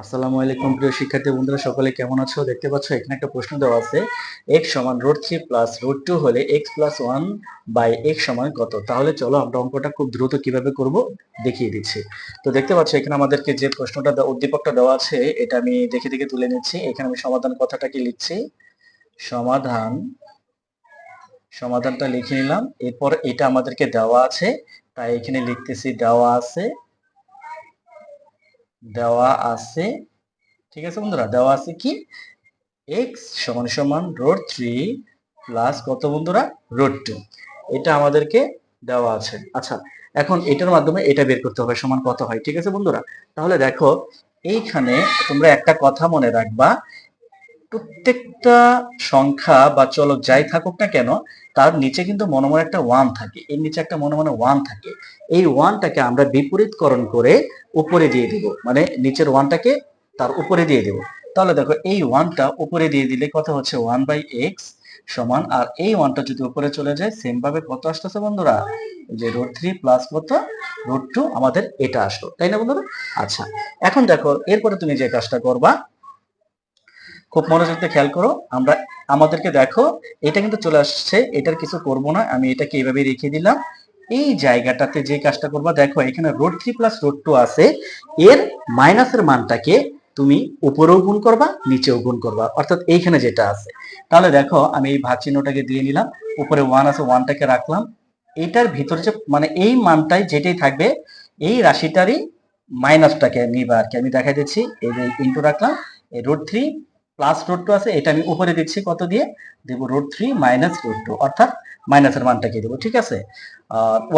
আসসালামু আলাইকুম প্রিয় শিক্ষার্থী বন্ধুরা, সকলে কেমন আছো? দেখতে পাচ্ছ এখানে একটা প্রশ্ন দেওয়া আছে, x সমান √3 প্লাস √2 হলে x প্লাস 1 বাই x সমান কত? তাহলে চলো আমরা অঙ্কটা খুব দ্রুত কিভাবে করব দেখিয়ে দিচ্ছি। তো দেখতে পাচ্ছ এখানে আমাদেরকে যে প্রশ্নটা উদ্দীপকটা দেওয়া আছে এটা আমি দেখে দেখে তুলে নিচ্ছি। এখানে আমি সমাধান কথাটা কি লিখছি, সমাধানটা লিখে নিলাম। এরপর এটা আমাদেরকে দেওয়া আছে, তাই এখানে লিখতেছি দেওয়া আছে। ঠিক আছে বন্ধুরা, দেওয়া আছে কি x সমান সমান √3 প্লাস কত বন্ধুরা, √2। এটা আমাদেরকে দেওয়া আছে। আচ্ছা, এখন এটার মাধ্যমে এটা বের করতে হবে সমান কত হয়। ঠিক আছে বন্ধুরা, তাহলে দেখো এইখানে তোমরা একটা কথা মনে রাখবা, প্রত্যেকটা সংখ্যা বা চলক যাই থাকুক না কেন তার নিচে কিন্তু মনে মনে একটা 1 থাকে, এর নিচে একটা মনে মনে 1 থাকে। এই 1টাকে আমরা বিপরীতকরণ করে উপরে দিয়ে দিব, মানে নিচের 1টাকে তার উপরে দিয়ে দেব। তাহলে দেখো এই 1টা উপরে দিয়ে দিলে কত হচ্ছে, 1/x সমান, আর এই 1টা যদি উপরে চলে যায় সেম ভাবে কত আসতেছে বন্ধুরা, যে √3 প্লাস কত, √2, আমাদের এটা আসলো, তাই না বন্ধুরা? আচ্ছা, এখন দেখো এরপরে তুমি যে কাজটা করবা, খুব মনোযোগ দিয়ে খেয়াল করো। আমাদেরকে দেখো এটা কিন্তু চলে আসছে, এটার কিছু করব না, আমি এটাকে এইভাবে রেখে দিলাম। এই জায়গাটাতে যে কাজটা করবা, দেখো এখানে √3 প্লাস √2 আছে, এর মাইনাসের মানটাকে তুমি উপরেও গুণ করবা নিচেও গুণ করবা, অর্থাৎ এইখানে যেটা আছে। তাহলে দেখো আমি এই ভাগ চিহ্নটাকে দিয়ে নিলাম, উপরে 1 আছে, 1টাকে রাখলাম। এটার ভিতরে যে মানে এই মানটাই যেটাই থাকবে এই রাশিটারই মাইনাসটাকে নিবা আর কি। আমি দেখাই দিচ্ছি, এই যে ইনটু রাখলাম, এই √3 প্লাস √2 আছে, এটা আমি উপরে দিচ্ছি, কত দিয়ে দেব, √3 মাইনাস √2, অর্থাৎ মাইনাসের মানটাকে দেবো। ঠিক আছে,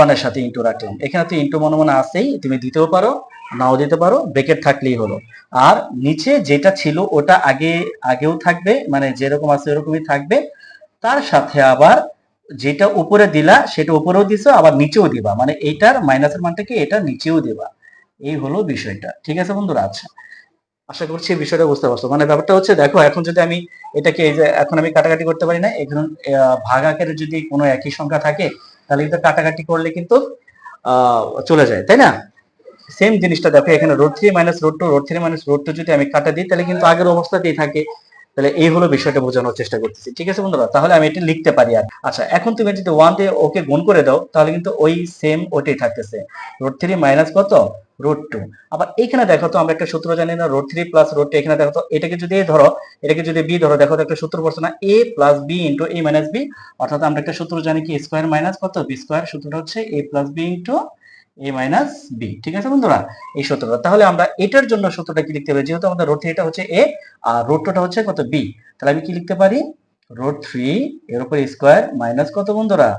1 এর সাথে ইনটু রাখলাম। এখানে তো ইনটু মনে মনে আছেই, তুমি দিতেও পারো নাও দিতে পারো, ব্র্যাকেট থাকলেই হলো। আর নিচে যেটা ছিল ওটা আগেও থাকবে, মানে যেরকম আছে এরকমই থাকবে, তার সাথে আবার যেটা উপরে দিলা সেটা উপরেও দিছো, আবার নিচেও দিবা, মানে এইটার মাইনাসের মানটাকে এটা নিচেও দিবা। এই হলো বিষয়টা। ঠিক আছে বন্ধুরা? আচ্ছা, আশা করছি বিষয়টা বুঝতে পারছো। মানে ব্যাপারটা হচ্ছে, দেখো এখন যদি আমি এটাকে, এই যে এখন আমি কাটাকাটি করতে পারি না, এখন ভাগ আকারে যদি কোনো একই সংখ্যা থাকে তাহলে কিন্তু কাটাকাটি করলে কিন্তু চলে যায়, তাই না? সেম জিনিসটা দেখো এখানে √3 মাইনাস √2, √3 মাইনাস √2 যদি আমি কাটা দিই তাহলে কিন্তু আগের অবস্থাতেই থাকে। তাহলে এই হলো বিষয়টা বোঝানোর চেষ্টা করতেছি। ঠিক আছে বন্ধুরা, তাহলে আমি এটা লিখতে পারি। আর আচ্ছা, এখন তুমি যদি 1 দিয়ে ওকে গুণ করে দাও তাহলে কিন্তু ওই সেম ওটাই থাকতেছে, √3 মাইনাস কত, √2। আবার এখানে দেখো তো আমরা একটা সূত্র জানি না, √3 প্লাস √2। এখানে দেখো তো এটাকে যদি a ধরো, এটাকে যদি b ধরো, দেখো তো একটা সূত্র পড়ছে না, a plus b into a minus b, অর্থাৎ আমরা একটা সূত্র জানি কি, স্কয়ার মাইনাস কত, b স্কয়ার। সূত্রটা হচ্ছে a plus b into a minus b। ঠিক আছে বন্ধুরা, এই সূত্রটা। তাহলে আমরা এটার জন্য সূত্রটা কি লিখতে পারি, যেহেতু আমাদের √3 এটা হচ্ছে a আর √2টা হচ্ছে কত, b, তাহলে আমি কি লিখতে পারি, √3 এর উপরে স্কয়ার মাইনাস কত বন্ধুরা,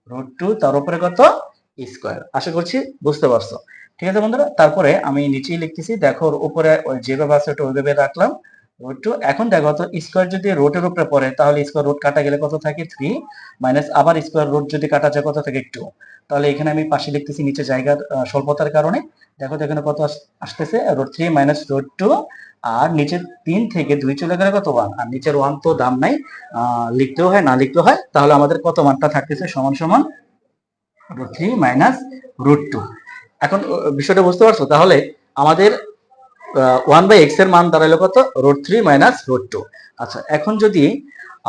√2 তার উপরে কত, স্কয়ার। আশা করছি বুঝতে পারছো। ঠিক আছে বন্ধুরা, তারপরে আমি নিচেই লিখতেছি, দেখো ওর উপরে ওই যেভাবে আছে ওটা ওইভাবে রাখলাম, √2। এখন দেখো তো স্কয়ার যদি রুটের উপরে পড়ে তাহলে স্কয়ার রুট কাটা গেলে কত থাকে, 3, মাইনাস আবার স্কয়ার রুট যদি কাটা যায় কত থাকে, 2। তাহলে এখানে আমি পাশে লিখতেছি নিচে জায়গার স্বল্পতার কারণে, দেখো তো এখানে কত আসতেছে, √3 মাইনাস √2, আর নিচের 3 থেকে 2 চলে গেলে কত, 1, আর নিচের 1 তো দাম নাই, লিখতেও হয় না লিখলেও হয়। তাহলে আমাদের কত মানটা থাকতেছে, সমান সমান √3 মাইনাস √2। এখন বিষয়টা বুঝতে পারছো? তাহলে আমাদের 1/x এর মান দাঁড়ালো কত, √3 মাইনাস √2। আচ্ছা, এখন যদি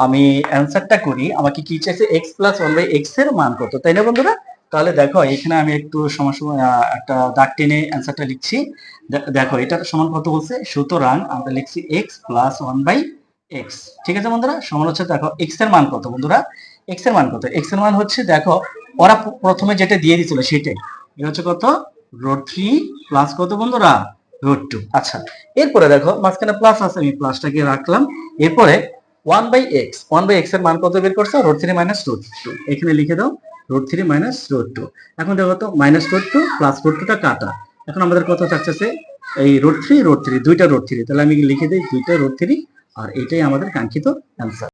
আমি অ্যান্সারটা করি, আমাকে কি চাইছে, x প্লাস 1/x এর মান কত, তাই না বন্ধুরা? তাহলে দেখো এখানে আমি একটু সময় সময় একটা দাগ টেনে অ্যান্সারটা লিখছি। দেখো এটার সমান কত বলছে, সুতরাং আমরা লিখছি x প্লাস 1/x। ঠিক আছে বন্ধুরা, সমান হচ্ছে, দেখো x এর মান কত বন্ধুরা, x এর মান কত, x এর মান হচ্ছে, দেখো ওরা প্রথমে যেটা দিয়ে দিয়েছিল সেটাই, এটা হচ্ছে কত, √3 প্লাস কত বন্ধুরা, √2। আচ্ছা, এরপরে দেখো মাঝখানে প্লাস আছে, আমি প্লাসটাকে রাখলাম। এরপরে 1/x এর মান কত বের করছো, √3 মাইনাস √2, এখানে লিখে দাও, √3 মাইনাস √2। এখন দেখো তো মাইনাস √2 প্লাস √2টা কাটা, এখন আমাদের কত থাকতেছে, এই √3 দুইটা √3, তাহলে আমি লিখে দিই দুইটা √3, আর এটাই আমাদের কাঙ্ক্ষিত অ্যান্সার।